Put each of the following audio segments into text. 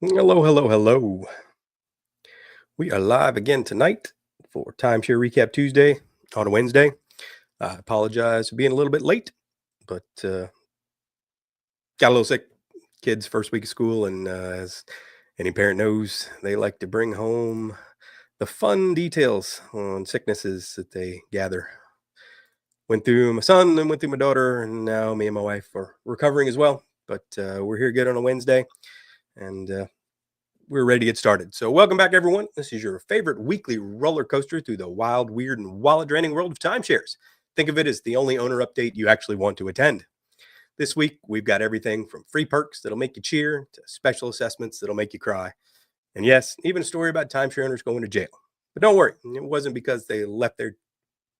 Hello, hello, hello. We are live again tonight for Timeshare Recap Tuesday on a Wednesday. I apologize for being a little bit late, but got a little sick. Kids' first week of school, and as any parent knows, they like to bring home the fun details on sicknesses that they gather. Went through my son and went through my daughter, and now me and my wife are recovering as well. But we're here good on a Wednesday, and we're ready to get started. So, welcome back, everyone. This is your favorite weekly roller coaster through the wild, weird, and wallet draining world of timeshares. Think of it as the only owner update you actually want to attend. This week, we've got everything from free perks that'll make you cheer to special assessments that'll make you cry. And yes, even a story about timeshare owners going to jail. But don't worry, it wasn't because they left their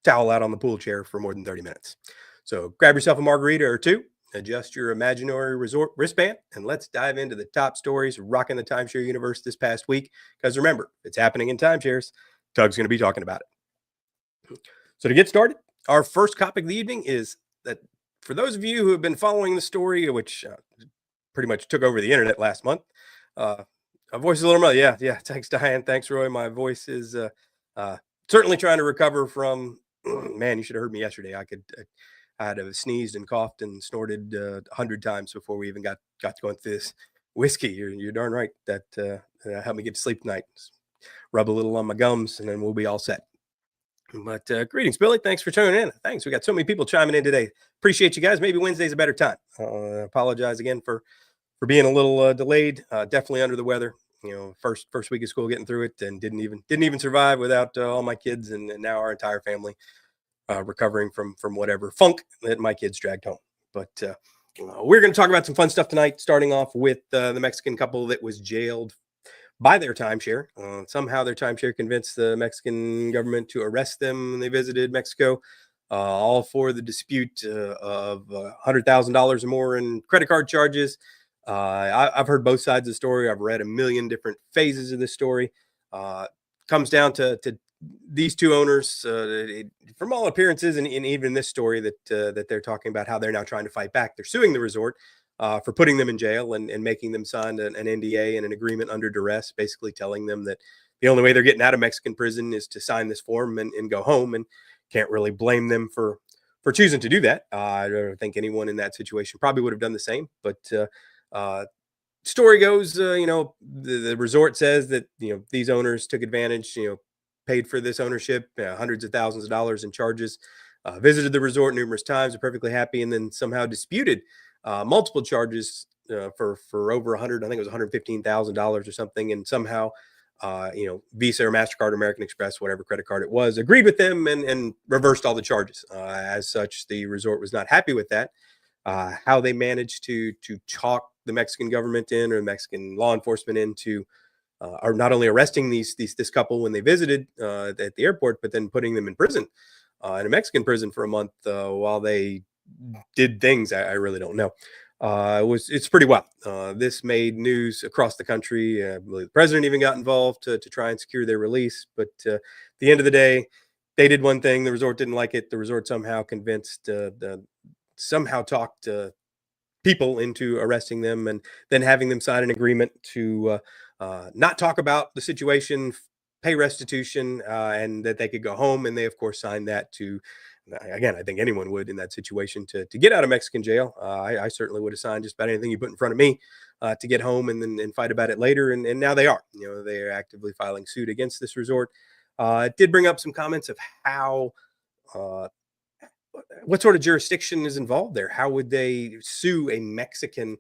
towel out on the pool chair for more than 30 minutes. So, grab yourself a margarita or two, adjust your imaginary resort wristband, and let's dive into the top stories rocking the timeshare universe this past week. Because remember, it's happening in timeshares. Doug's going to be talking about it. So to get started, our first topic of the evening is that for those of you who have been following the story, which pretty much took over the internet last month, my voice is a little muddy. Yeah. Thanks, Diane. Thanks, Roy. My voice is certainly trying to recover from. Man, you should have heard me yesterday. I had sneezed and coughed and snorted 100 times before we even got to going through this whiskey. You're darn right. That helped me get to sleep tonight. Rub a little on my gums, and then we'll be all set. But greetings, Billy. Thanks for tuning in. Thanks. We got so many people chiming in today. Appreciate you guys. Maybe Wednesday's a better time. Apologize again for being a little delayed. Definitely under the weather. You know, first week of school, getting through it, and didn't even survive without all my kids, and now our entire family recovering from whatever funk that my kids dragged home. But we're going to talk about some fun stuff tonight, starting off with the Mexican couple that was jailed by their timeshare. Somehow their timeshare convinced the Mexican government to arrest them when they visited Mexico, all for the dispute of $100,000 or more in credit card charges. I've heard both sides of the story. I've read a million different phases of this story. Comes down to these two owners, from all appearances, and even this story that they're talking about how they're now trying to fight back. They're suing the resort for putting them in jail and making them sign an NDA and an agreement under duress, basically telling them that the only way they're getting out of Mexican prison is to sign this form and go home. And can't really blame them for choosing to do that. I don't think anyone in that situation probably would have done the same. But story goes, the resort says that these owners took advantage, paid for this ownership, hundreds of thousands of dollars in charges, visited the resort numerous times, are perfectly happy, and then somehow disputed multiple charges for over 100, I think it was $115,000 or something, and somehow Visa or MasterCard or American Express, whatever credit card it was, agreed with them and reversed all the charges. As such, the resort was not happy with that. How they managed to talk the Mexican government in, or Mexican law enforcement into are not only arresting this couple when they visited at the airport, but then putting them in prison, in a Mexican prison for a month while they did things. I really don't know. It's pretty wild. This made news across the country. I believe the president even got involved to try and secure their release. But at the end of the day, they did one thing. The resort didn't like it. The resort somehow convinced, somehow talked people into arresting them and then having them sign an agreement to not talk about the situation, pay restitution, and that they could go home. And they, of course, signed that to, again, I think anyone would in that situation to get out of Mexican jail. I certainly would have signed just about anything you put in front of me to get home and fight about it later. And now they are. They are actively filing suit against this resort. It did bring up some comments of how what sort of jurisdiction is involved there? How would they sue a Mexican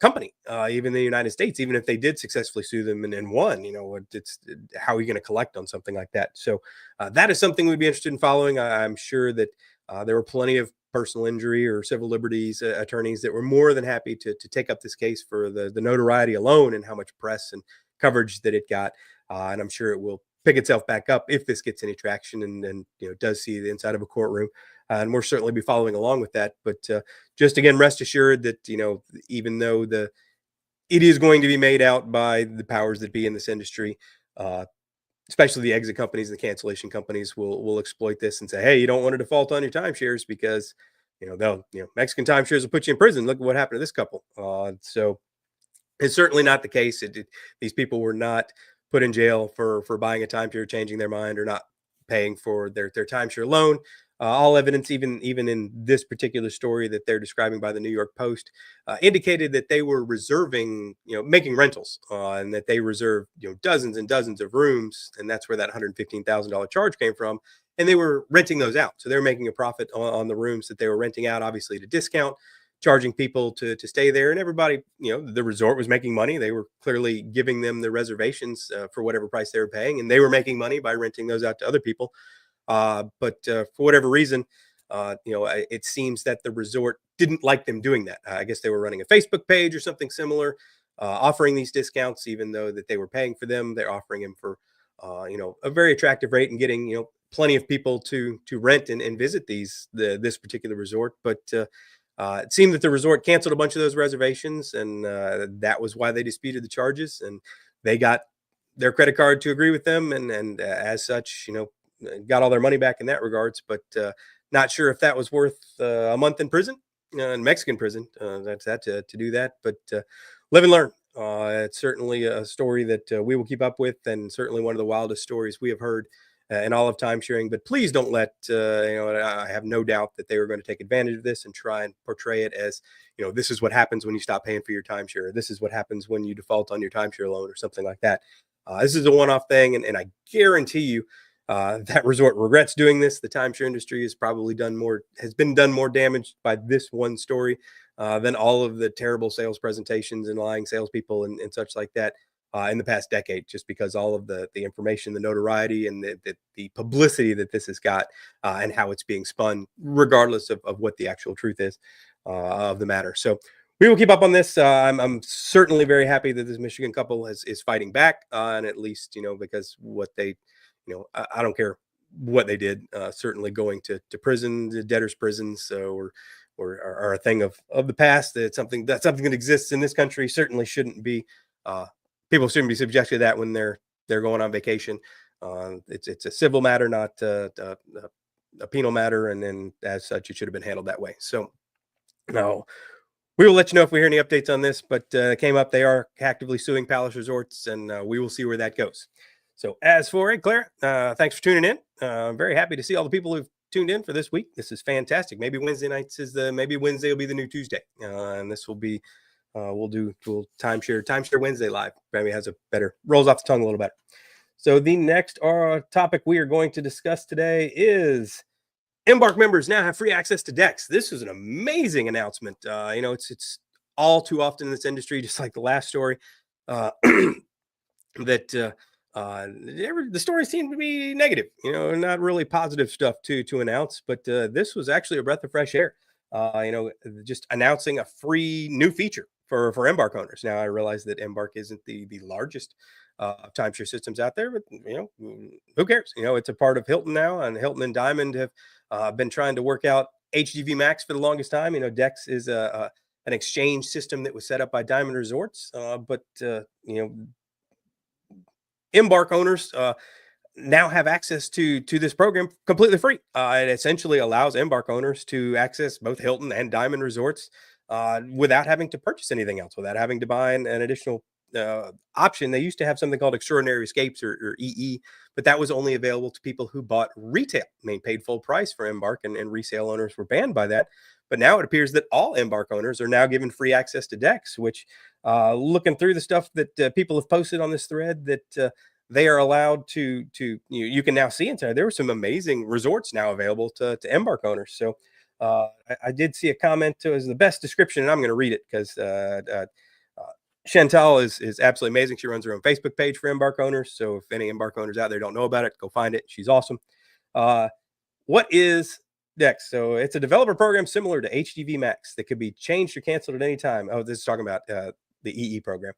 company, even in the United States, even if they did successfully sue them and won? It's how are you going to collect on something like that? So that is something we'd be interested in following. I'm sure that there were plenty of personal injury or civil liberties attorneys that were more than happy to take up this case for the notoriety alone and how much press and coverage that it got. And I'm sure it will pick itself back up if this gets any traction and does see the inside of a courtroom. And we'll certainly be following along with that. But just again, rest assured that even though it is going to be made out by the powers that be in this industry, especially the exit companies and the cancellation companies will exploit this and say, hey, you don't want to default on your timeshares because Mexican timeshares will put you in prison. Look at what happened to this couple. So It's certainly not the case. These people were not put in jail for buying a timeshare, changing their mind, or not paying for their timeshare loan. All evidence, even in this particular story that they're describing by the New York Post, indicated that they were reserving, making rentals, and that they reserved, dozens and dozens of rooms, and that's where that $115,000 charge came from. And they were renting those out, so they're making a profit on the rooms that they were renting out, obviously at a discount, charging people to stay there, and everybody, the resort was making money. They were clearly giving them the reservations for whatever price they were paying, and they were making money by renting those out to other people. But for whatever reason, it seems that the resort didn't like them doing that. I guess they were running a Facebook page or something similar, offering these discounts, even though that they were paying for them. They're offering them for a very attractive rate, and getting plenty of people to rent and visit this particular resort. But it seemed that the resort canceled a bunch of those reservations, and that was why they disputed the charges. And they got their credit card to agree with them, and as such, got all their money back in that regards. But not sure if that was worth a month in prison, in Mexican prison. That's that to do that. But live and learn. It's certainly a story that we will keep up with, and certainly one of the wildest stories we have heard in all of time sharing. But please don't let I have no doubt that they were going to take advantage of this and try and portray it as, this is what happens when you stop paying for your timeshare. This is what happens when you default on your timeshare loan, or something like that. This is a one-off thing, and I guarantee you that resort regrets doing this. The timeshare industry has been done more damage by this one story than all of the terrible sales presentations and lying salespeople and such like that in the past decade, just because all of the information, the notoriety, and the publicity that this has got, and how it's being spun, regardless of what the actual truth is of the matter. So we will keep up on this. I'm certainly very happy that this Michigan couple is fighting back, and at least, because what they, I don't care what they did. Certainly going to prison, the debtors' prisons, or a thing of the past. That something that exists in this country certainly shouldn't be. People shouldn't be subjected to that when they're going on vacation. It's a civil matter, not a penal matter, and then as such, it should have been handled that way. So now we will let you know if we hear any updates on this. But came up, they are actively suing Palace Resorts, and we will see where that goes. So as for it, Claire, thanks for tuning in. I'm very happy to see all the people who've tuned in for this week. This is fantastic. Maybe Wednesday nights maybe Wednesday will be the new Tuesday, and this will be we'll timeshare Wednesday live. Maybe has a better, rolls off the tongue a little better. So the next topic we are going to discuss today is Embarc members now have free access to decks. This is an amazing announcement. It's all too often in this industry, just like the last story, that the story seemed to be negative, not really positive stuff to announce. But this was actually a breath of fresh air. Just announcing a free new feature for Embarc owners. Now, I realize that Embarc isn't the largest timeshare systems out there, but who cares? It's a part of Hilton now, and Hilton and Diamond have been trying to work out HGV Max for the longest time. Dex is an exchange system that was set up by Diamond Resorts, but Embarc owners now have access to this program completely free. It essentially allows Embarc owners to access both Hilton and Diamond Resorts without having to purchase anything else, without having to buy an additional option. They used to have something called Extraordinary Escapes, or EE, but that was only available to people who bought retail. Paid full price for Embarc, and resale owners were banned by that. But now it appears that all Embarc owners are now given free access to Dex, which looking through the stuff that people have posted on this thread, that they are allowed to you can now see inside. There were some amazing resorts now available to Embarc owners. So I did see a comment to as the best description, and I'm going to read it because Chantal is absolutely amazing. She runs her own Facebook page for Embarc owners. So if any Embarc owners out there don't know about it, go find it. She's awesome. What is Dex? So it's a developer program similar to HGV Max that could be changed or canceled at any time. Oh, this is talking about the EE program.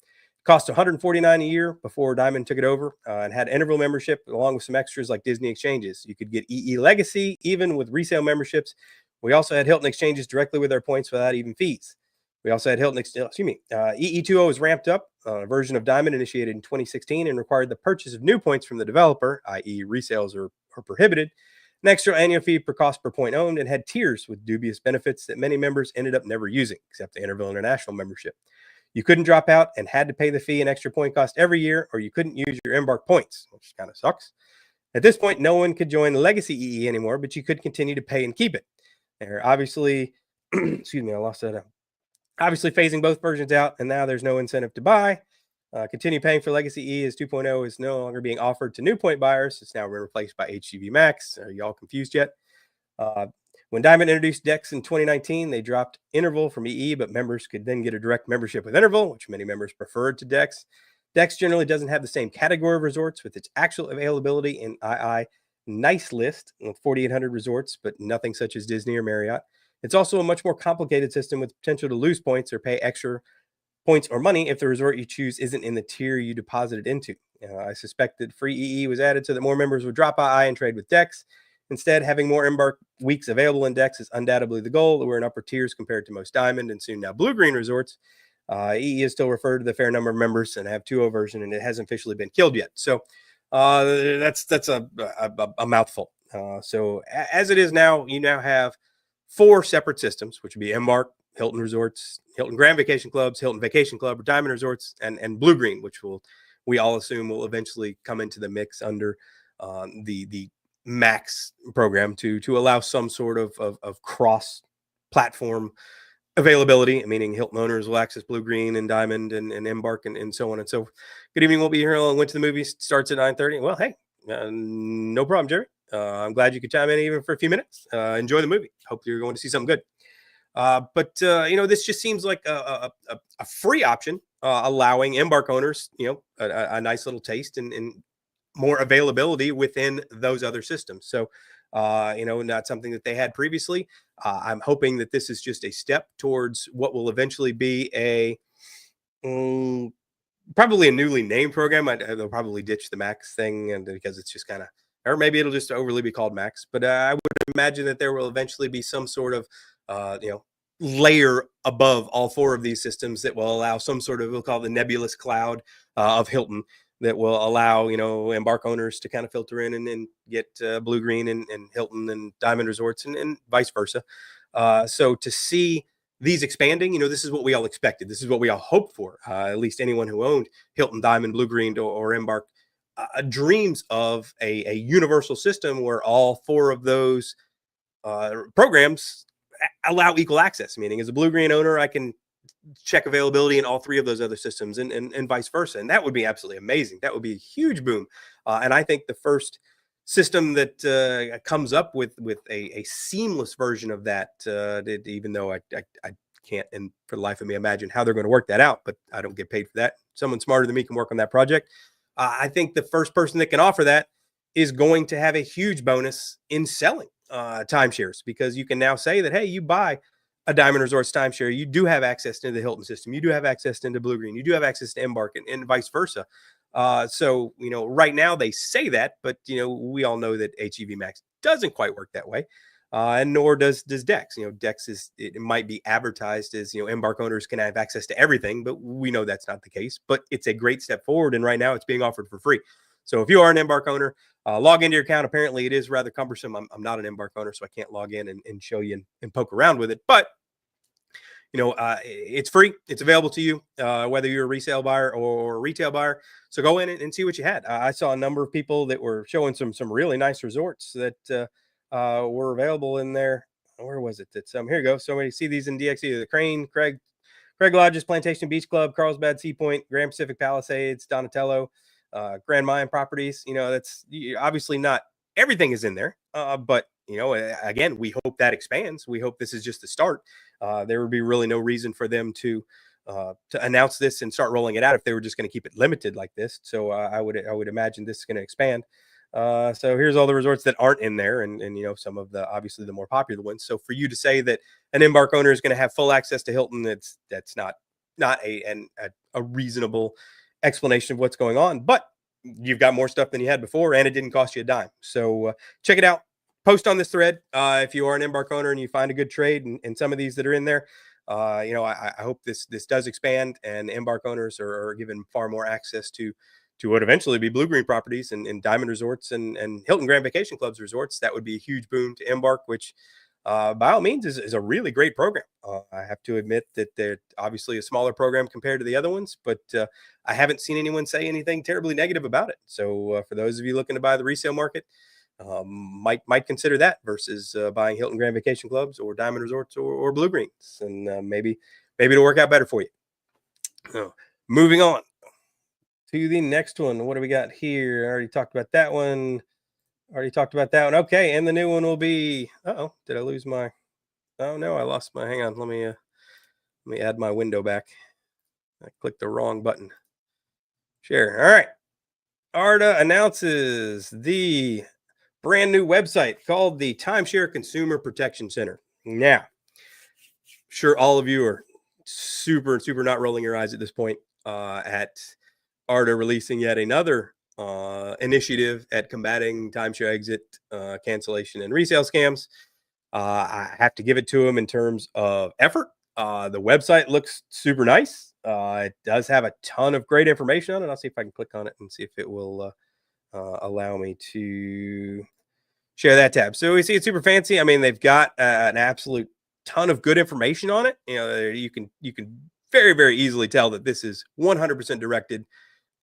Cost $149 a year before Diamond took it over, and had interval membership along with some extras like Disney exchanges. You could get EE Legacy even with resale memberships. We also had Hilton exchanges directly with our points without even fees. We also had EE20 was ramped up. A version of Diamond initiated in 2016 and required the purchase of new points from the developer, i.e. resales are prohibited, an extra annual fee per cost per point owned, and had tiers with dubious benefits that many members ended up never using, except the Interval International membership. You couldn't drop out and had to pay the fee and extra point cost every year, or you couldn't use your Embarc points, which kind of sucks. At this point, no one could join the legacy EE anymore, but you could continue to pay and keep it. They're obviously, excuse me, I lost that. Obviously, phasing both versions out, and now there's no incentive to buy. Continue paying for Legacy E as 2.0 is no longer being offered to new point buyers. It's now been replaced by HGV Max. Are y'all confused yet? Uh, when Diamond introduced DEX in 2019, they dropped Interval from EE, but members could then get a direct membership with Interval, which many members preferred to DEX. DEX generally doesn't have the same category of resorts with its actual availability in II nice list with 4,800 resorts, but nothing such as Disney or Marriott. It's also a much more complicated system with potential to lose points or pay extra points or money if the resort you choose isn't in the tier you deposited into. I suspect that free EE was added so that more members would drop II and trade with DEX. Instead, having more Embarc weeks available in DEX is undoubtedly the goal. We're in upper tiers compared to most Diamond and soon now Blue-Green resorts. EE is still referred to the fair number of members and have 2.0 version, and it hasn't officially been killed yet. So that's a mouthful. So as it is now, you now have 4 separate systems, which would be Embarc, Hilton Resorts, Hilton Grand Vacation Clubs, Hilton Vacation Club, Diamond Resorts, and Blue Green, which we all assume will eventually come into the mix under the Max program to allow some sort of cross platform availability, meaning Hilton owners will access Blue Green and Diamond and Embarc and so on and so forth. Good evening. We'll be here. Went to the movies. Starts at 9:30. Well, hey, no problem, Jerry. I'm glad you could chime in even for a few minutes. Enjoy the movie. Hope you're going to see something good. But this just seems like a free option, allowing Embarc owners, a nice little taste and more availability within those other systems. So, not something that they had previously. I'm hoping that this is just a step towards what will eventually be probably a newly named program. They'll probably ditch the Max thing, and because it's just kind of, or maybe it'll just overly be called Max. But I would imagine that there will eventually be some sort of, layer above all 4 of these systems that will allow some sort of, we'll call it the nebulous cloud of Hilton, that will allow, Embarc owners to kind of filter in and get Blue Green and Hilton and Diamond Resorts and vice versa. So to see these expanding, this is what we all expected. This is what we all hoped for. At least anyone who owned Hilton, Diamond, Blue Green, or Embarc dreams of a universal system where all 4 of those programs allow equal access, meaning as a Blue Green owner, I can check availability in all 3 of those other systems and vice versa. And that would be absolutely amazing. That would be a huge boom. And I think the first system that comes up with a seamless version of that, even though I can't, and for the life of me, imagine how they're going to work that out, but I don't get paid for that. Someone smarter than me can work on that project. I think the first person that can offer that is going to have a huge bonus in selling timeshares, because you can now say that, hey, you buy a Diamond Resorts timeshare, you do have access to the Hilton system, you do have access into Blue Green, you do have access to Embarc, and vice versa. So right now they say that, but we all know that HGV Max doesn't quite work that way, and nor does DEX. DEX it might be advertised as Embarc owners can have access to everything, but we know that's not the case. But it's a great step forward, and right now it's being offered for free. So if you are an Embarc owner, log into your account. Apparently, it is rather cumbersome. I'm not an Embarc owner, so I can't log in and show you and poke around with it. But it's free. It's available to you, whether you're a resale buyer or a retail buyer. So go in and see what you had. I saw a number of people that were showing some really nice resorts that were available in there. Where was it? That's here you go. So many see these in DXE: the Crane, Craig Lodges, Plantation Beach Club, Carlsbad Sea Point, Grand Pacific Palisades, Donatello, Grand Mayan Properties. That's obviously not everything is in there, but again, we hope that expands. We hope this is just the start. There would be really no reason for them to announce this and start rolling it out if they were just going to keep it limited like this. So I would imagine this is going to expand. So here's all the resorts that aren't in there, and some of the obviously the more popular ones. So for you to say that an Embarc owner is going to have full access to Hilton, that's not a reasonable explanation of what's going on. But you've got more stuff than you had before, and it didn't cost you a dime. So check it out. Post on this thread if you are an Embarc owner and you find a good trade and some of these that are in there. I hope this does expand, and Embarc owners are given far more access to what eventually be Blue Green properties and Diamond Resorts and Hilton Grand Vacation Clubs resorts. That would be a huge boon to Embarc, which by all means is a really great program. I have to admit that they're obviously a smaller program compared to the other ones, but I haven't seen anyone say anything terribly negative about it. So for those of you looking to buy the resale market, might consider that versus buying Hilton Grand Vacation Clubs or Diamond Resorts or Blue Greens, and maybe it'll work out better for you. Moving on to the next one. What do we got here? I already talked about that one. Okay, and the new one will be. Oh, did I lose my? Oh no, I lost my. Hang on, let me add my window back. I clicked the wrong button. Share. All right. ARDA announces the brand new website called the Timeshare Consumer Protection Center. Now, sure, all of you are super not rolling your eyes at this point at ARDA releasing yet another initiative at combating timeshare exit, cancellation, and resale scams. I have to give it to them in terms of effort. The website looks super nice. It does have a ton of great information on it. I'll see if I can click on it and see if it will allow me to share that tab. So we see it's super fancy. I mean, they've got an absolute ton of good information on it. You can very easily tell that this is 100% directed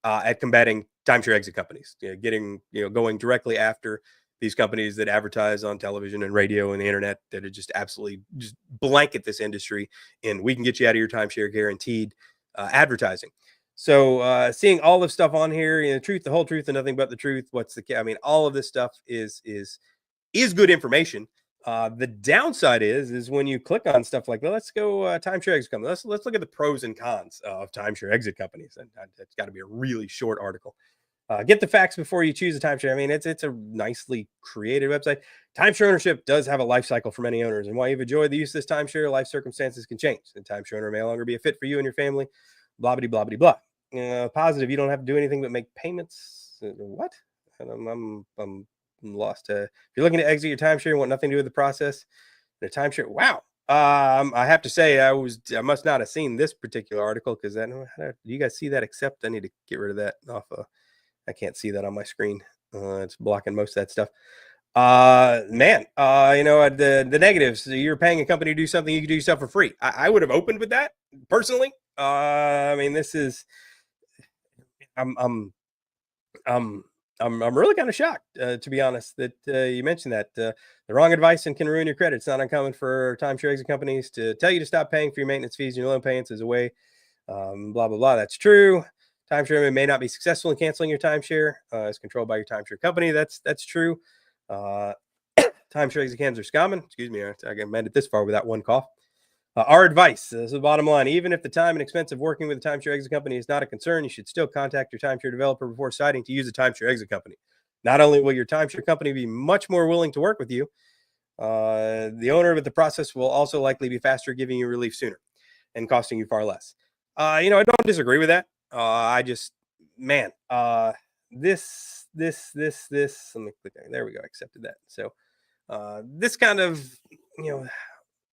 at combating timeshare exit companies, going directly after these companies that advertise on television and radio and the internet that are just absolutely just blanket this industry, and we can get you out of your timeshare guaranteed advertising. So seeing all this stuff on here, the truth, the whole truth, and nothing but the truth. All of this stuff is good information. The downside is when you click on stuff like, well, let's go timeshare exit company. Let's look at the pros and cons of timeshare exit companies, and it's got to be a really short article. Get the facts before you choose a timeshare. I mean, it's a nicely created website. Timeshare ownership does have a life cycle for many owners, and while you've enjoyed the use of this timeshare, life circumstances can change. The timeshare owner may no longer be a fit for you and your family. Blah blah blah blah blah. Positive, you don't have to do anything but make payments. What? I'm lost. If you're looking to exit your timeshare and want nothing to do with the process, the timeshare. Wow. I have to say, I must not have seen this particular article because do you guys see that? Except I need to get rid of that off. I can't see that on my screen. It's blocking most of that stuff. The negatives. You're paying a company to do something you can do yourself for free. I would have opened with that personally. This is. I'm really kind of shocked, to be honest, that you mentioned that the wrong advice and can ruin your credit. It's not uncommon for timeshare exit companies to tell you to stop paying for your maintenance fees and your loan payments as a way. Blah blah blah. That's true. Timeshare may not be successful in canceling your timeshare. It's controlled by your timeshare company. That's true. Timeshare exit scams are common. Excuse me, I made it this far without one cough. Our advice, this is the bottom line. Even if the time and expense of working with a timeshare exit company is not a concern, you should still contact your timeshare developer before deciding to use a timeshare exit company. Not only will your timeshare company be much more willing to work with you, the owner of the process will also likely be faster, giving you relief sooner and costing you far less. I don't disagree with that. This. Let me click there. There we go. I accepted that. So, this kind of,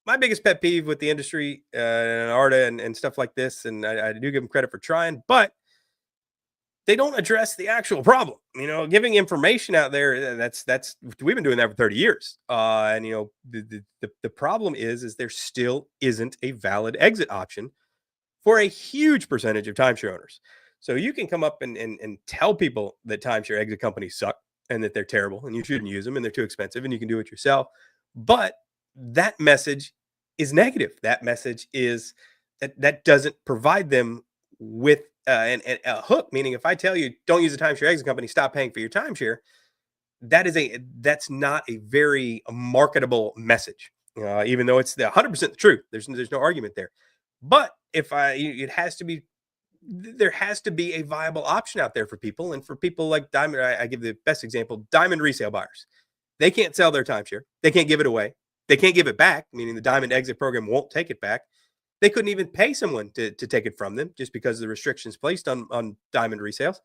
my biggest pet peeve with the industry and ARDA and stuff like this, and I do give them credit for trying, but they don't address the actual problem. Giving information out there, that's we've been doing that for 30 years. The problem is there still isn't a valid exit option for a huge percentage of timeshare owners. So you can come up and tell people that timeshare exit companies suck and that they're terrible and you shouldn't use them and they're too expensive and you can do it yourself. But that message is negative. That message is that doesn't provide them with a hook. Meaning, if I tell you don't use a timeshare exit company, stop paying for your timeshare, that's not a very marketable message. Even though it's 100% the truth. There's no argument there. But there has to be a viable option out there for people, and for people like Diamond. I give the best example: Diamond resale buyers. They can't sell their timeshare. They can't give it away. They can't give it back, meaning the Diamond exit program won't take it back. They couldn't even pay someone to take it from them just because of the restrictions placed on Diamond resales.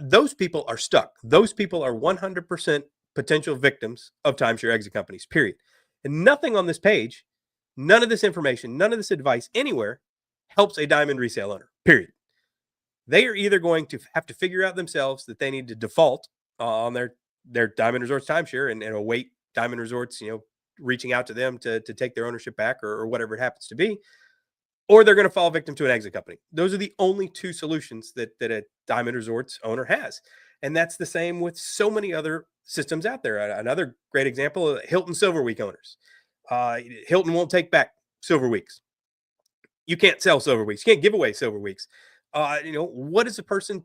Those people are stuck. Those people are 100% potential victims of timeshare exit companies, period. And nothing on this page, none of this information, none of this advice anywhere helps a Diamond resale owner, period. They are either going to have to figure out themselves that they need to default on their Diamond Resorts timeshare and await Diamond Resorts, reaching out to them to take their ownership back, or whatever it happens to be, or they're going to fall victim to an exit company. Those are the only two solutions that a Diamond Resorts owner has. And that's the same with so many other systems out there. Another great example, Hilton Silver Week owners. Hilton won't take back Silver Weeks. You can't sell Silver Weeks. You can't give away Silver Weeks. What is a person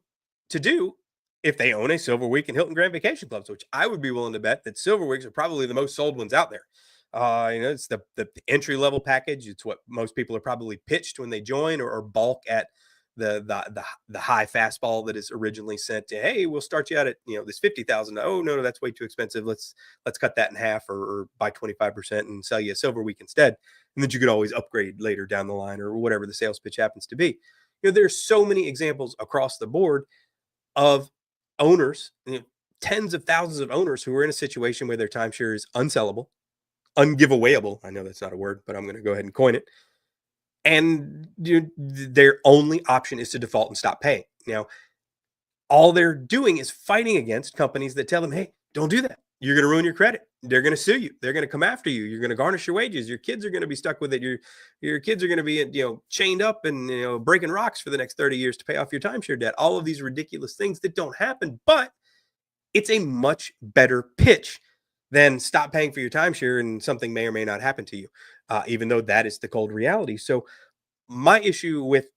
to do if they own a Silver Week in Hilton Grand Vacation Clubs, which I would be willing to bet that Silver Weeks are probably the most sold ones out there. It's the entry level package. It's what most people are probably pitched when they join, or balk at the high fastball that is originally sent to, hey, we'll start you out at this 50,000. Oh no, that's way too expensive. Let's cut that in half, or buy 25% and sell you a Silver Week instead, and then you could always upgrade later down the line, or whatever the sales pitch happens to be. There's so many examples across the board of owners, tens of thousands of owners who are in a situation where their timeshare is unsellable, ungiveawayable. I know that's not a word, but I'm going to go ahead and coin it. And their only option is to default and stop paying. Now, all they're doing is fighting against companies that tell them, hey, don't do that. You're going to ruin your credit. They're going to sue you. They're going to come after you. You're going to garnish your wages. Your kids are going to be stuck with it. Your kids are going to be, chained up and, breaking rocks for the next 30 years to pay off your timeshare debt. All of these ridiculous things that don't happen, but it's a much better pitch than stop paying for your timeshare and something may or may not happen to you, even though that is the cold reality. So my issue with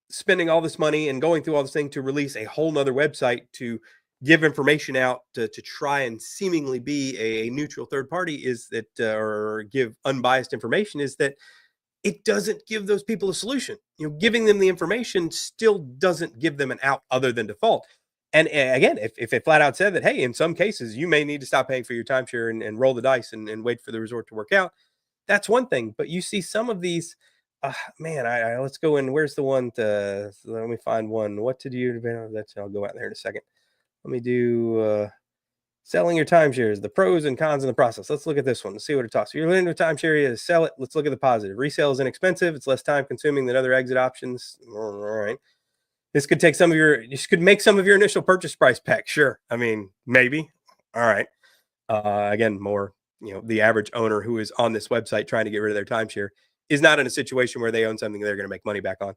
spending all this money and going through all this thing to release a whole nother website to give information out to try and seemingly be a neutral third party is that, or give unbiased information, is that it doesn't give those people a solution. Giving them the information still doesn't give them an out other than default. And again, if it flat out said that, hey, in some cases, you may need to stop paying for your timeshare and roll the dice and wait for the resort to work out, that's one thing. But you see some of these, let's go in. Where's the one? Let me find one. What to do? I'll go out there in a second. Let me do selling your timeshares, the pros and cons in the process. Let's look at this one. Let's see what it talks. You're into a timeshare, you sell it. Let's look at the positive. Resale is inexpensive. It's less time consuming than other exit options. All right. This could make some of your initial purchase price back. Sure. I mean, maybe. All right. Again, more, the average owner who is on this website trying to get rid of their timeshare is not in a situation where they own something they're going to make money back on.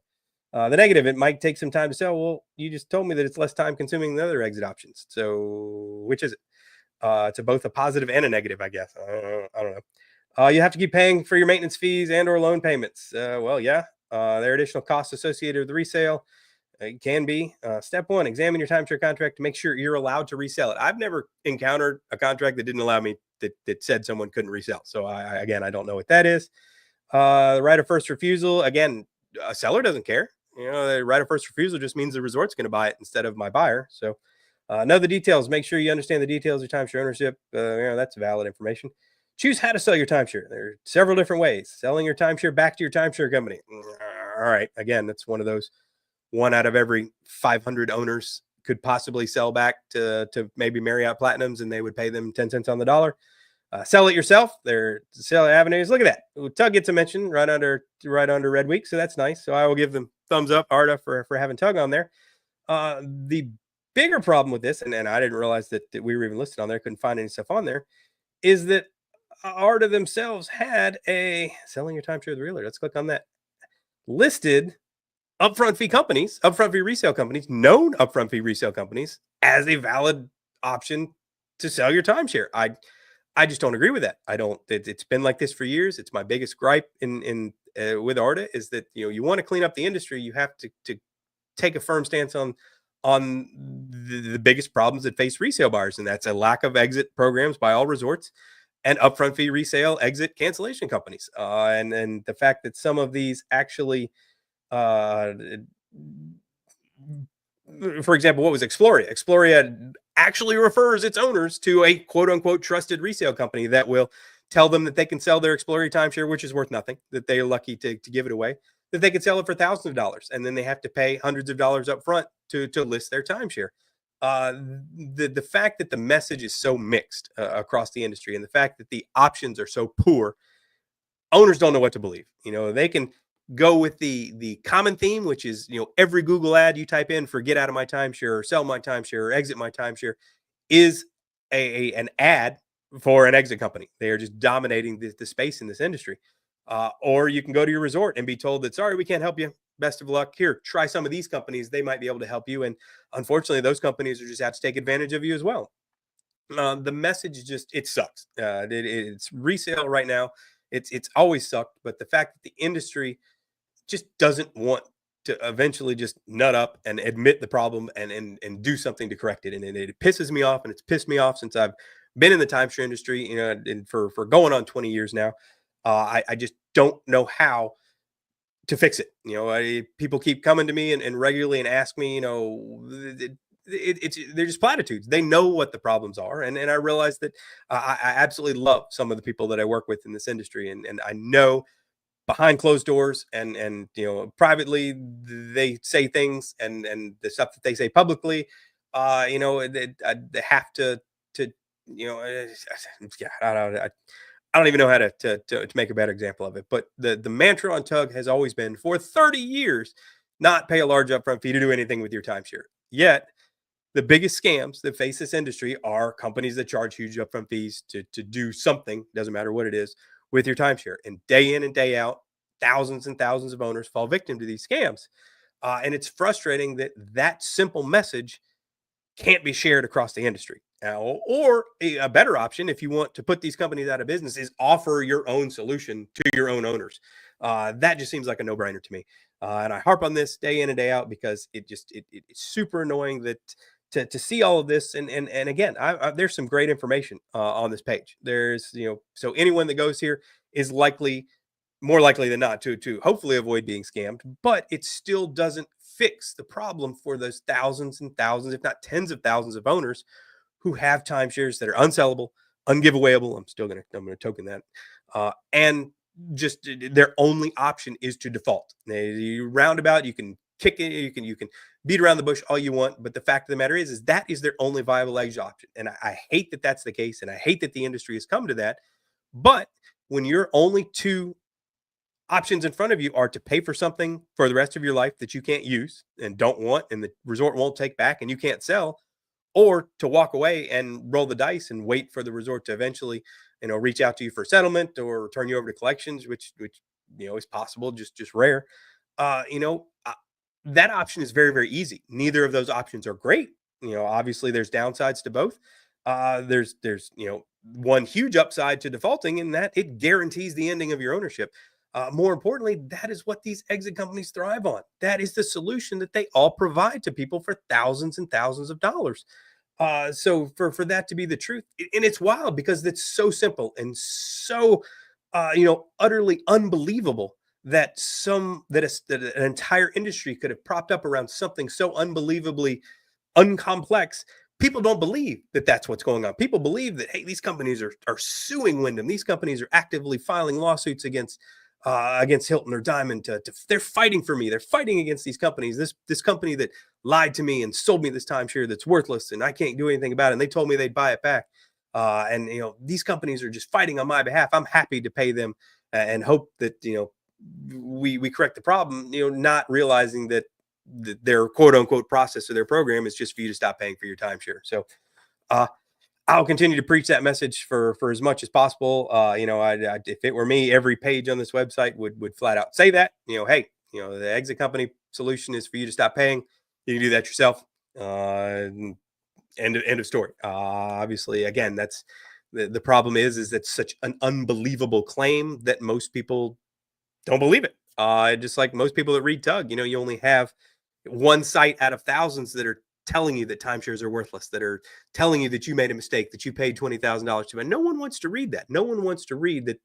The negative, it might take some time to sell. Well, you just told me that it's less time consuming than other exit options. So which is it? It's both a positive and a negative, I guess. I don't know. You have to keep paying for your maintenance fees and or loan payments. There are additional costs associated with the resale. It can be. Step one, examine your timeshare contract to make sure you're allowed to resell it. I've never encountered a contract that didn't allow me, that said someone couldn't resell. So I don't know what that is. The right of first refusal. Again, a seller doesn't care. The right of first refusal just means the resort's going to buy it instead of my buyer. So know the details. Make sure you understand the details of timeshare ownership. That's valid information. Choose how to sell your timeshare. There are several different ways. Selling your timeshare back to your timeshare company. All right. Again, that's one of those. One out of every 500 owners could possibly sell back to maybe Marriott Platinums, and they would pay them 10 cents on the dollar. Sell it yourself. There are sell avenues. Look at that. Tug gets a mention right under Red Week, so that's nice. So I will give them thumbs up, Arda, for having Tug on there. The bigger problem with this, and I didn't realize that we were even listed on there, couldn't find any stuff on there, is that Arda themselves had a selling your timeshare with the realtor. Let's click on that. Listed upfront fee resale companies, known upfront fee resale companies, as a valid option to sell your timeshare. I just don't agree with that. It's been like this for years. It's my biggest gripe with Arda is that, you want to clean up the industry. You have to take a firm stance on the biggest problems that face resale buyers. And that's a lack of exit programs by all resorts and upfront fee resale exit cancellation companies. And the fact that some of these actually, for example, what was Exploria? Exploria actually refers its owners to a quote unquote trusted resale company that will tell them that they can sell their Exploria timeshare, which is worth nothing, that they are lucky to give it away, that they can sell it for thousands of dollars. And then they have to pay hundreds of dollars up front to list their timeshare. The fact that the message is so mixed across the industry, and the fact that the options are so poor, owners don't know what to believe. They can go with the common theme, which is, every Google ad you type in for get out of my timeshare or sell my timeshare or exit my timeshare is an ad for an exit company. They are just dominating the space in this industry. Or you can go to your resort and be told that, sorry, we can't help you. Best of luck. Here, try some of these companies. They might be able to help you. And unfortunately, those companies are just out to take advantage of you as well. The message just, it sucks. It's resale right now. It's always sucked. But the fact that the industry just doesn't want to eventually just nut up and admit the problem and do something to correct it. And it pisses me off, and it's pissed me off since I've been in the timeshare industry, and for going on 20 years now. I just don't know how to fix it. People keep coming to me and regularly and ask me, they're just platitudes. They know what the problems are, and I realize that I absolutely love some of the people that I work with in this industry, and I know behind closed doors and privately they say things, and the stuff that they say publicly, they have to yeah, I don't even know how to make a better example of it. But the mantra on Tug has always been, for 30 years, not pay a large upfront fee to do anything with your timeshare. Yet the biggest scams that face this industry are companies that charge huge upfront fees to do something, doesn't matter what it is, with your timeshare. And day in and day out, thousands and thousands of owners fall victim to these scams. And it's frustrating that that simple message can't be shared across the industry. Or a better option, if you want to put these companies out of business, is offer your own solution to your own owners. That just seems like a no-brainer to me. And I harp on this day in and day out because it's super annoying that to see all of this. And again, there's some great information on this page. There's, so anyone that goes here is more likely than not to hopefully avoid being scammed, but it still doesn't fix the problem for those thousands and thousands, if not tens of thousands of owners who have timeshares that are unsellable, ungiveawayable. I'm gonna token that, and just their only option is to default. You roundabout, you can kick it, you can beat around the bush all you want, but the fact of the matter is that is their only viable exit option. And I hate that that's the case, and I hate that the industry has come to that. But when your only two options in front of you are to pay for something for the rest of your life that you can't use and don't want, and the resort won't take back and you can't sell, or to walk away and roll the dice and wait for the resort to eventually, reach out to you for settlement or turn you over to collections, which is possible, just rare. Uh, you know, uh, that option is very, very easy. Neither of those options are great. Obviously there's downsides to both. There's one huge upside to defaulting in that it guarantees the ending of your ownership. More importantly, that is what these exit companies thrive on. That is the solution that they all provide to people for thousands and thousands of dollars. So for that to be the truth, and it's wild because it's so simple and so utterly unbelievable that that an entire industry could have propped up around something so unbelievably uncomplex. People don't believe that that's what's going on. People believe that, hey, these companies are suing Wyndham. These companies are actively filing lawsuits against Hilton or Diamond. They're fighting for me. They're fighting against these companies. This company that lied to me and sold me this timeshare that's worthless and I can't do anything about it. And they told me they'd buy it back. And these companies are just fighting on my behalf. I'm happy to pay them and hope that we correct the problem. Not realizing that their quote unquote process of their program is just for you to stop paying for your timeshare. So uh, I'll continue to preach that message for as much as possible. If it were me, every page on this website would flat out say that. Hey, the exit company solution is for you to stop paying. You can do that yourself. End of story. Obviously, again, that's the problem is that such an unbelievable claim that most people don't believe it. Just like most people that read Tug, you only have one site out of thousands that are telling you that timeshares are worthless, that are telling you that you made a mistake, that you paid $20,000 to. And no one wants to read that. No one wants to read that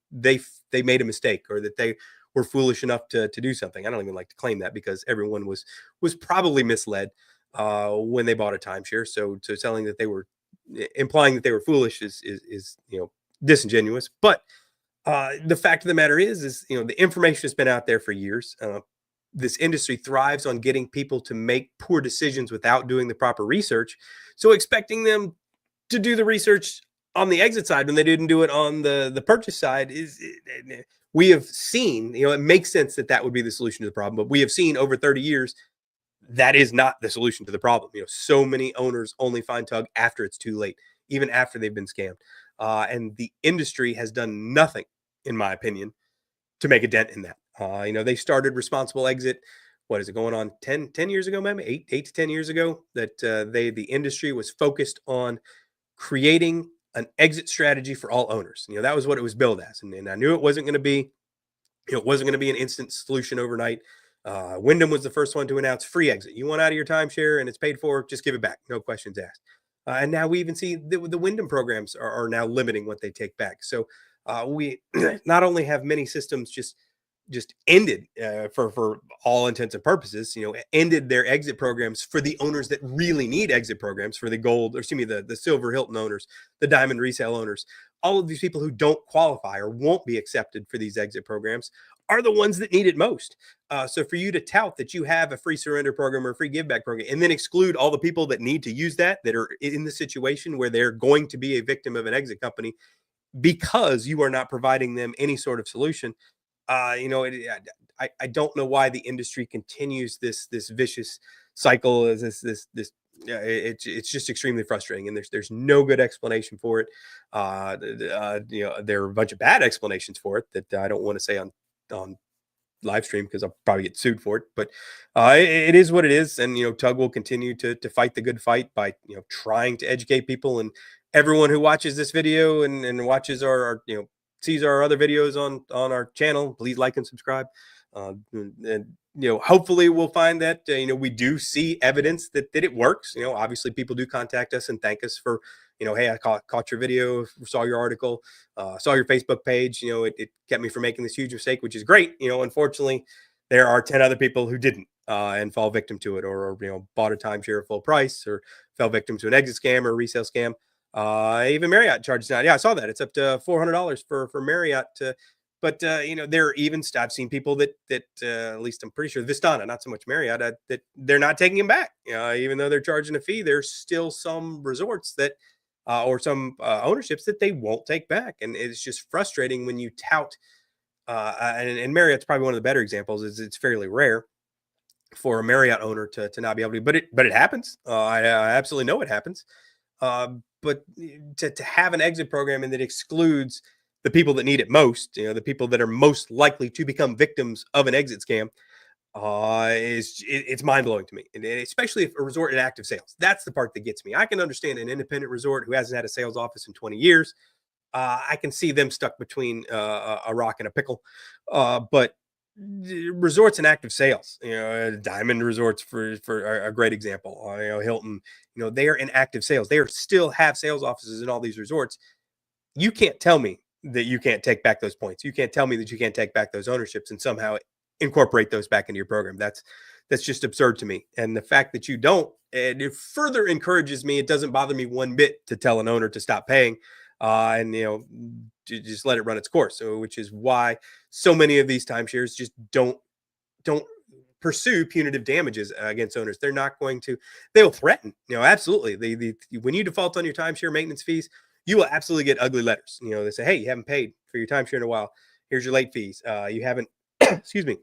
they made a mistake or that they were foolish enough to do something. I don't even like to claim that because everyone was probably misled when they bought a timeshare. So telling that they were implying that they were foolish is disingenuous. But the fact of the matter is the information has been out there for years. This industry thrives on getting people to make poor decisions without doing the proper research. So expecting them to do the research on the exit side when they didn't do it on the purchase side we have seen, it makes sense that would be the solution to the problem. But we have seen over 30 years that is not the solution to the problem. So many owners only find Tug after it's too late, even after they've been scammed. And the industry has done nothing, in my opinion, to make a dent in that. They started responsible exit. What is it going on 10 years ago, maybe 8 to 10 years ago that the industry was focused on creating an exit strategy for all owners. That was what it was billed as. And I knew it wasn't going to be, it wasn't going to be an instant solution overnight. Wyndham was the first one to announce free exit. You want out of your timeshare and it's paid for, just give it back. No questions asked. And now we even see the Wyndham programs are now limiting what they take back. So we not only have many systems just ended for all intents and purposes, ended their exit programs for the owners that really need exit programs, for the gold, or excuse me, the silver Hilton owners, the diamond resale owners. All of these people who don't qualify or won't be accepted for these exit programs are the ones that need it most. So for you to tout that you have a free surrender program or a free give back program and then exclude all the people that need to use that are in the situation where they're going to be a victim of an exit company because you are not providing them any sort of solution, I don't know why the industry continues this vicious cycle. Is this it's just extremely frustrating, and there's no good explanation for it. There are a bunch of bad explanations for it that I don't want to say on live stream because I'll probably get sued for it. But it is what it is, and Tug will continue to fight the good fight by trying to educate people. And everyone who watches this video and watches our sees our other videos on our channel, please like and subscribe. And hopefully we'll find that we do see evidence that it works. Obviously people do contact us and thank us for hey, I caught your video, saw your article, saw your Facebook page. It kept me from making this huge mistake, which is great. Unfortunately, there are 10 other people who didn't and fall victim to it, or bought a timeshare at full price, or fell victim to an exit scam or a resale scam. Even Marriott charges now. Yeah, I saw that. It's up to $400 for Marriott. But there are even I've seen people that at least I'm pretty sure Vistana, not so much Marriott, that they're not taking them back. Even though they're charging a fee, there's still some resorts that or some ownerships that they won't take back, and it's just frustrating when you tout. And Marriott's probably one of the better examples. Is it's fairly rare for a Marriott owner to not be able to, but it happens. I absolutely know it happens. But to have an exit program and that excludes the people that need it most, the people that are most likely to become victims of an exit scam, it's mind blowing to me, and especially if a resort in active sales. That's the part that gets me. I can understand an independent resort who hasn't had a sales office in 20 years. I can see them stuck between a rock and a pickle. But resorts in active sales, Diamond Resorts for a great example. Hilton, they are in active sales. They are still have sales offices in all these resorts. You can't tell me that you can't take back those points. You can't tell me that you can't take back those ownerships and somehow incorporate those back into your program. That's just absurd to me. And the fact that you don't, it further encourages me. It doesn't bother me one bit to tell an owner to stop paying, and just let it run its course. So, which is why so many of these timeshares just don't pursue punitive damages against owners. They're not going to. They'll threaten. Absolutely. When you default on your timeshare maintenance fees, you will absolutely get ugly letters. They say, hey, you haven't paid for your timeshare in a while. Here's your late fees. You haven't. Excuse me.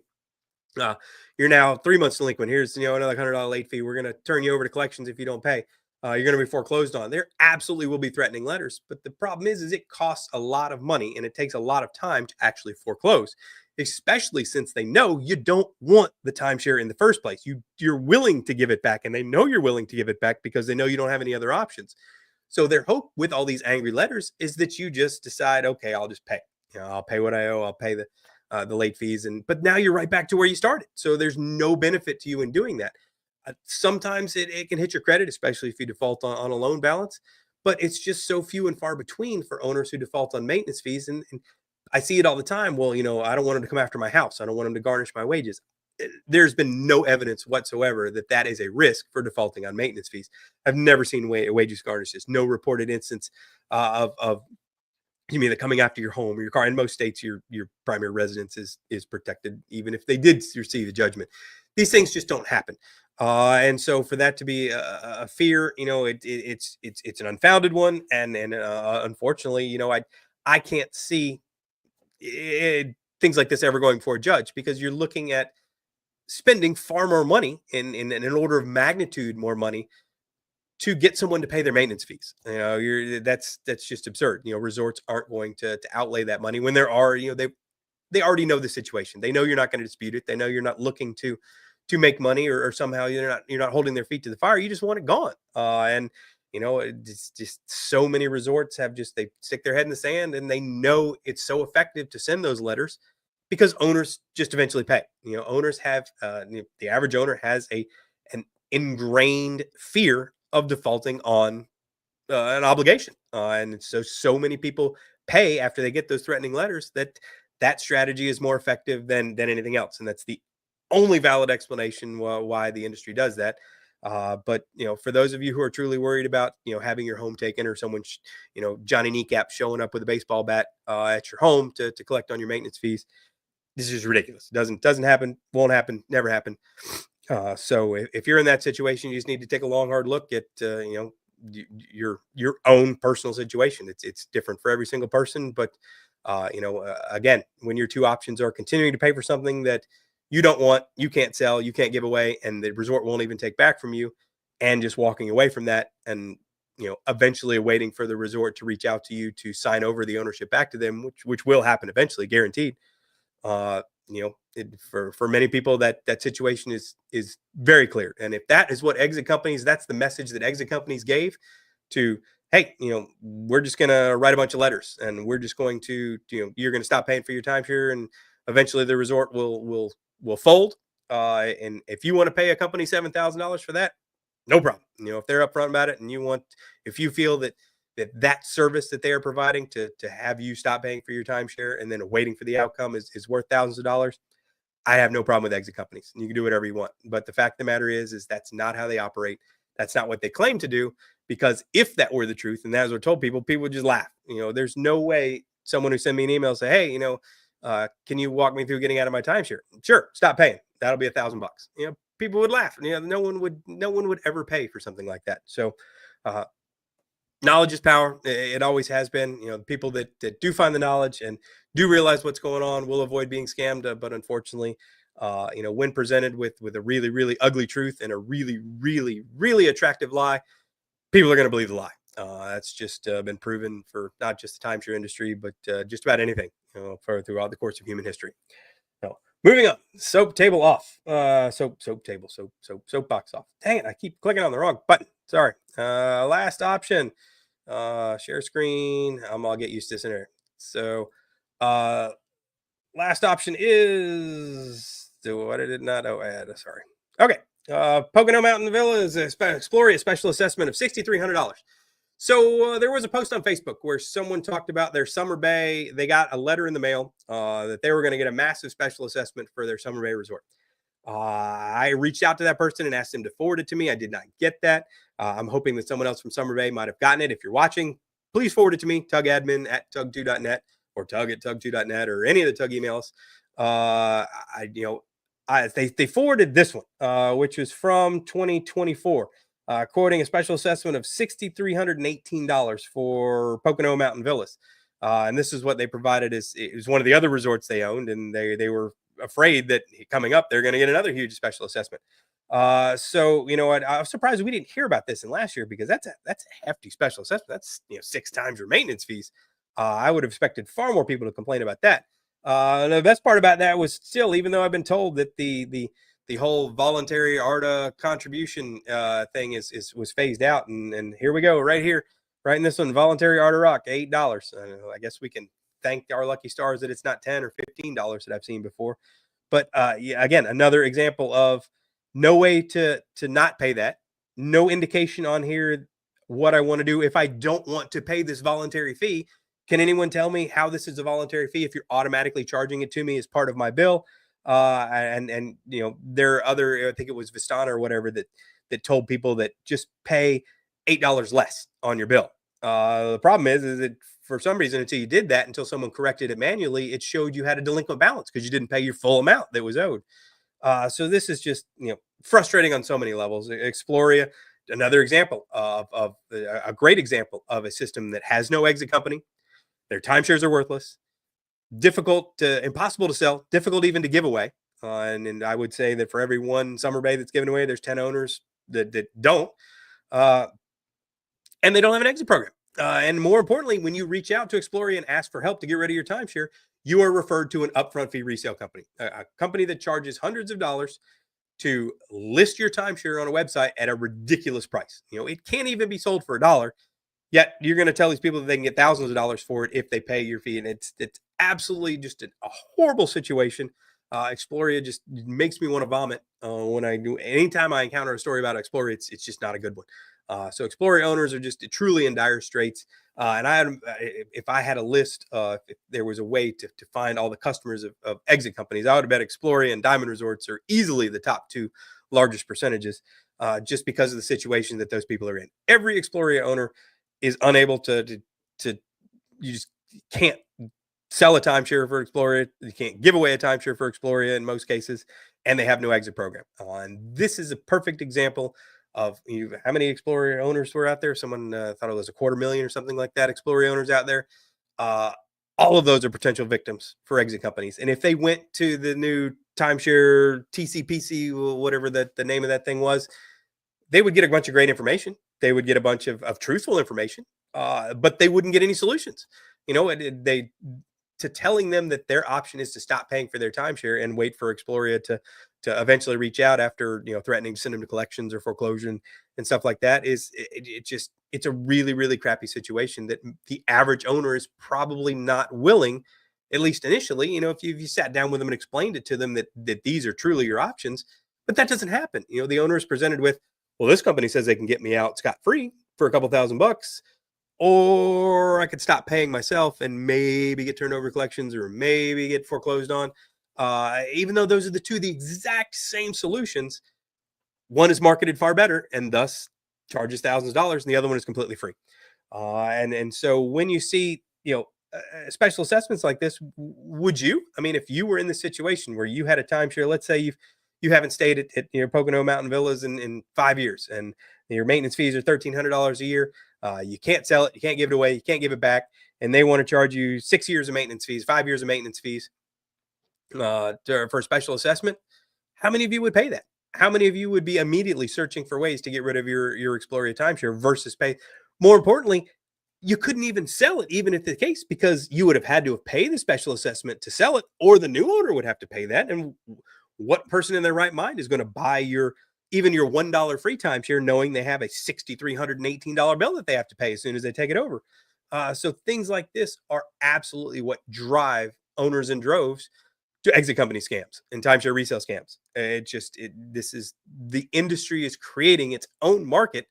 You're now 3 months delinquent. Here's another $100 late fee. We're going to turn you over to collections if you don't pay. You're going to be foreclosed on. There absolutely will be threatening letters, but the problem is it costs a lot of money and it takes a lot of time to actually foreclose, especially since they know you don't want the timeshare in the first place. You're willing to give it back, and they know you're willing to give it back because they know you don't have any other options. So their hope with all these angry letters is that you just decide, okay, I'll just pay. I'll pay what I owe. I'll pay the late fees, but now you're right back to where you started. So there's no benefit to you in doing that. Sometimes it can hit your credit, especially if you default on a loan balance, but it's just so few and far between for owners who default on maintenance fees. And I see it all the time. Well, I don't want them to come after my house. I don't want them to garnish my wages. There's been no evidence whatsoever that is a risk for defaulting on maintenance fees. I've never seen wages garnishes. No reported instance of you mean that coming after your home or your car. In most states, your primary residence is protected, even if they did receive a judgment. These things just don't happen. And so for that to be a fear, it's an unfounded one. And unfortunately, I can't see things like this ever going before a judge, because you're looking at spending far more money in an order of magnitude more money to get someone to pay their maintenance fees. That's just absurd. Resorts aren't going to outlay that money when there are, they already know the situation. They know you're not going to dispute it. They know you're not looking to make money, or somehow you're not holding their feet to the fire. You just want it gone. And it's just so many resorts they stick their head in the sand, and they know it's so effective to send those letters because owners just eventually pay. Owners have the average owner has an ingrained fear of defaulting on an obligation, and so many people pay after they get those threatening letters that strategy is more effective than anything else, and that's the only valid explanation why the industry does that. But for those of you who are truly worried about having your home taken, or someone Johnny Kneecap showing up with a baseball bat at your home to collect on your maintenance fees, this is ridiculous. Doesn't happen, won't happen, never happen. So if you're in that situation, you just need to take a long, hard look at your own personal situation. It's different for every single person, but again, when your two options are continuing to pay for something that you don't want, you can't sell, you can't give away, and the resort won't even take back from you, and just walking away from that, and eventually waiting for the resort to reach out to you to sign over the ownership back to them, which will happen eventually, guaranteed. For many people, that situation is very clear. And if that is what exit companies, that's the message that exit companies gave to, hey, we're just going to write a bunch of letters, and we're just going to, you're going to stop paying for your timeshare, and eventually the resort will fold. And if you want to pay a company $7,000 for that, no problem. If they're upfront about it, and if you feel that service that they are providing to have you stop paying for your timeshare and then waiting for the outcome is worth thousands of dollars, I have no problem with exit companies. You can do whatever you want. But the fact of the matter is that's not how they operate. That's not what they claim to do. Because if that were the truth, and that was what told people would just laugh. There's no way someone who sent me an email say, hey, can you walk me through getting out of my timeshare? Sure, stop paying. That'll be $1,000. People would laugh. No one would ever pay for something like that. So knowledge is power. It always has been. The people that do find the knowledge and do realize what's going on will avoid being scammed. But unfortunately, when presented with a really, really ugly truth and a really, really, really attractive lie, people are going to believe the lie. That's just been proven for not just the timeshare industry, but just about anything throughout the course of human history. So, moving on. Soap table off. Soapbox off. Dang it! I keep clicking on the wrong button. Sorry. Last option. Share screen. I'll get used to this in here. So, last option is what I did not add. Sorry. Okay. Pocono Mountain Villa is Exploria special assessment of $6,300. So there was a post on Facebook where someone talked about their Summer Bay. They got a letter in the mail that they were going to get a massive special assessment for their Summer Bay resort. I reached out to that person and asked them to forward it to me. I did not get that. I'm hoping that someone else from Summer Bay might have gotten it. If you're watching, please forward it to me, tugadmin@tug2.net or tug@tug2.net or any of the Tug emails. They forwarded this one, which was from 2024, quoting a special assessment of $6,318 for Pocono Mountain Villas. And this is what they provided. It was one of the other resorts they owned, and they were afraid that coming up, they're going to get another huge special assessment. So I was surprised we didn't hear about this in last year, because that's a hefty special assessment. That's 6 times your maintenance fees. I would have expected far more people to complain about that. The best part about that was still, even though I've been told that the whole voluntary ARDA contribution thing was phased out, and here we go, right here, right in this one, voluntary ARDA Rock, $8. I guess we can thank our lucky stars that it's not $10 or $15 that I've seen before. But again, another example of no way to not pay that. No indication on here what I want to do if I don't want to pay this voluntary fee. Can anyone tell me how this is a voluntary fee if you're automatically charging it to me as part of my bill? And there are other, I think it was Vistana or whatever that told people that just pay $8 less on your bill. The problem is that for some reason, until someone corrected it manually, it showed you had a delinquent balance because you didn't pay your full amount that was owed. So this is just frustrating on so many levels. Exploria, another example of a great example of a system that has no exit company. Their timeshares are worthless, impossible to sell, difficult even to give away. And I would say that for every one Summer Bay that's given away, there's 10 owners that don't. and they don't have an exit program. And more importantly, when you reach out to Exploria and ask for help to get rid of your timeshare, you are referred to an upfront fee resale company, a company that charges hundreds of dollars to list your timeshare on a website at a ridiculous price. It can't even be sold for $1. Yet you're going to tell these people that they can get thousands of dollars for it if they pay your fee, and it's absolutely just a horrible situation. Exploria just makes me want to vomit when I do. Anytime I encounter a story about Exploria, it's just not a good one. So Exploria owners are just truly in dire straits. And if I had a list, if there was a way to find all the customers of exit companies, I would bet Exploria and Diamond Resorts are easily the top two largest percentages, just because of the situation that those people are in. Every Exploria owner is unable to you just can't sell a timeshare for Exploria. You can't give away a timeshare for Exploria in most cases, and they have no exit program. And this is a perfect example of how many Exploria owners were out there. Someone thought it was 250,000 or something like that. Exploria owners out there. Uh, all of those are potential victims for exit companies. And if they went to the new timeshare TCPC, whatever the name of that thing was, they would get a bunch of great information. They would get a bunch of truthful information, but they wouldn't get any solutions. They to telling them that their option is to stop paying for their timeshare and wait for Exploria to eventually reach out after threatening to send them to collections or foreclosure and stuff like that it's a really, really crappy situation that the average owner is probably not willing, at least initially. If you sat down with them and explained it to them that these are truly your options, but that doesn't happen. The owner is presented with, well, this company says they can get me out scot-free for a couple $1,000, or I could stop paying myself and maybe get turned over collections or maybe get foreclosed on. Even though those are the exact same solutions, one is marketed far better and thus charges thousands of dollars, and the other one is completely free. And so when you see special assessments like this, would you? I mean, if you were in the situation where you had a timeshare, let's say you haven't stayed at Pocono Mountain Villas in 5 years, and your maintenance fees are $1,300 a year. You can't sell it, you can't give it away, you can't give it back, and they want to charge you 6 years of maintenance fees, 5 years of maintenance fees for a special assessment. How many of you would pay that? How many of you would be immediately searching for ways to get rid of your Exploria timeshare versus pay? More importantly, you couldn't even sell it, even if the case, because you would have had to have paid the special assessment to sell it, or the new owner would have to pay that. And what person in their right mind is going to buy even your $1 free timeshare, knowing they have a $6,318 bill that they have to pay as soon as they take it over? So things like this are absolutely what drive owners in droves to exit company scams and timeshare resale scams. The industry is creating its own market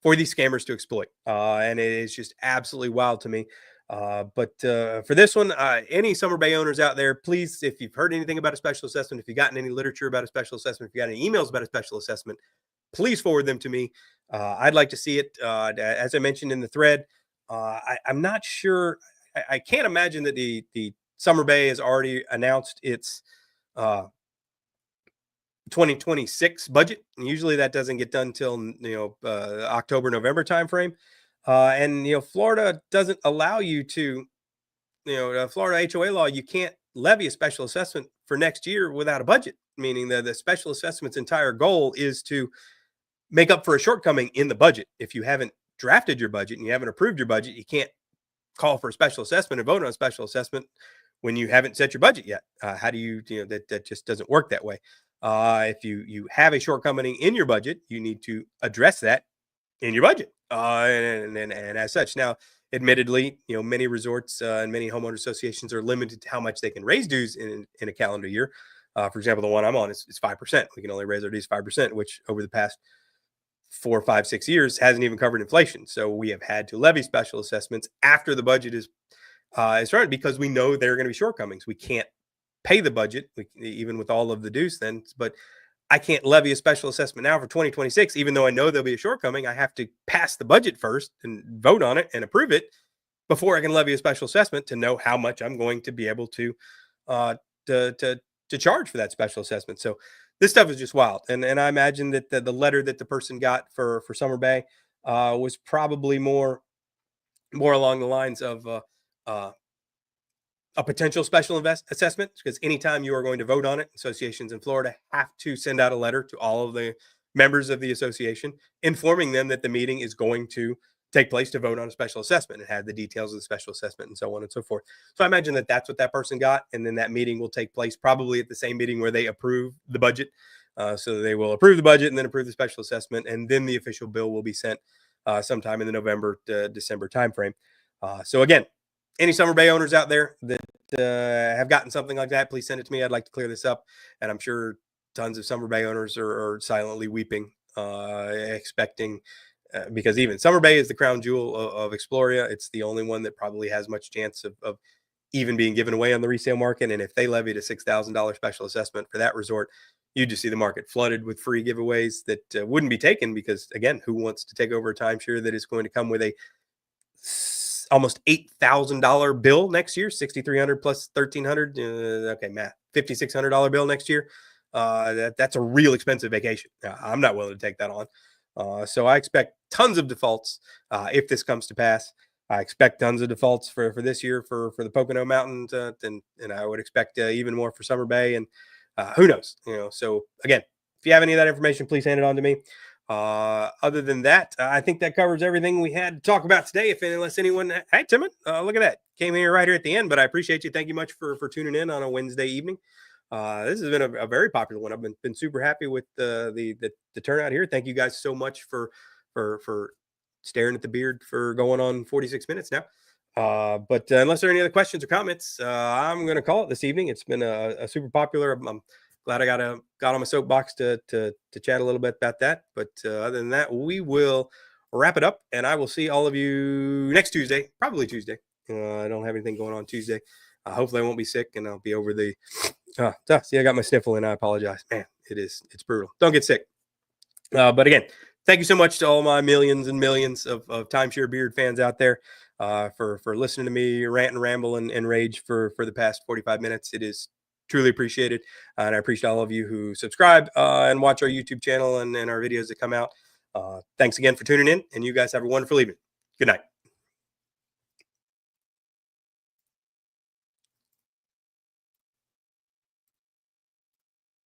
for these scammers to exploit. And it is just absolutely wild to me. But for this one, any Summer Bay owners out there, please, if you've heard anything about a special assessment, if you've gotten any literature about a special assessment, if you got any emails about a special assessment, please forward them to me. I'd like to see it. As I mentioned in the thread, I'm not sure. I can't imagine that the Summer Bay has already announced its 2026 budget. And usually that doesn't get done till October, November timeframe. And Florida doesn't allow you to, Florida HOA law, you can't levy a special assessment for next year without a budget, meaning that the special assessment's entire goal is to make up for a shortcoming in the budget. If you haven't drafted your budget and you haven't approved your budget, you can't call for a special assessment and vote on a special assessment when you haven't set your budget yet. How do you that just doesn't work that way. If you have a shortcoming in your budget, you need to address that in your budget. And as such, now, admittedly, many resorts and many homeowner associations are limited to how much they can raise dues in a calendar year. For example, the one I'm on is 5%. We can only raise our dues 5%, which over the past 4, 5, 6 years hasn't even covered inflation. So we have had to levy special assessments after the budget is started, because we know there are going to be shortcomings. We can't pay the budget, even with all of the dues then, but I can't levy a special assessment now for 2026, even though I know there'll be a shortcoming. I have to pass the budget first and vote on it and approve it before I can levy a special assessment to know how much I'm going to be able to charge for that special assessment. So this stuff is just wild. And I imagine that the letter that the person got for Summer Bay was probably more along the lines of a potential special assessment, because anytime you are going to vote on it, associations in Florida have to send out a letter to all of the members of the association informing them that the meeting is going to take place to vote on a special assessment. It had the details of the special assessment and so on and so forth. So I imagine that that's what that person got. And then that meeting will take place probably at the same meeting where they approve the budget. So they will approve the budget and then approve the special assessment. And then the official bill will be sent sometime in the November to December timeframe. So again, any Summer Bay owners out there that have gotten something like that, please send it to me. I'd like to clear this up. And I'm sure tons of Summer Bay owners are silently weeping, expecting, because even Summer Bay is the crown jewel of Exploria. It's the only one that probably has much chance of even being given away on the resale market. And if they levied a $6,000 special assessment for that resort, you just see the market flooded with free giveaways that wouldn't be taken because, again, who wants to take over a timeshare that is going to come with a almost $8,000 bill next year, $6,300 plus $1,300. Okay, math, $5,600 bill next year. That's a real expensive vacation. I'm not willing to take that on. So I expect tons of defaults if this comes to pass. I expect tons of defaults for this year for the Pocono Mountains, and I would expect even more for Summer Bay. And who knows? So again, if you have any of that information, please hand it on to me. Other than that, I think that covers everything we had to talk about today. Unless anyone, hey, Timon, look at that. Came here right here at the end, but I appreciate you. Thank you much for tuning in on a Wednesday evening. This has been a very popular one. I've been super happy with the turnout here. Thank you guys so much for staring at the beard for going on 46 minutes now. But unless there are any other questions or comments, I'm going to call it this evening. It's been a super popular. I'm glad I got on my soapbox to chat a little bit about that. But other than that, we will wrap it up, and I will see all of you next Tuesday, probably Tuesday. I don't have anything going on Tuesday. Hopefully I won't be sick, and I'll be over the. See, I got my sniffle, and I apologize. Man, it's brutal. Don't get sick. But again, thank you so much to all my millions and millions of Timeshare Beard fans out there for listening to me rant and ramble and rage for the past 45 minutes. It is truly appreciated. And I appreciate all of you who subscribe and watch our YouTube channel and our videos that come out. Thanks again for tuning in, and you guys have a wonderful evening. Good night.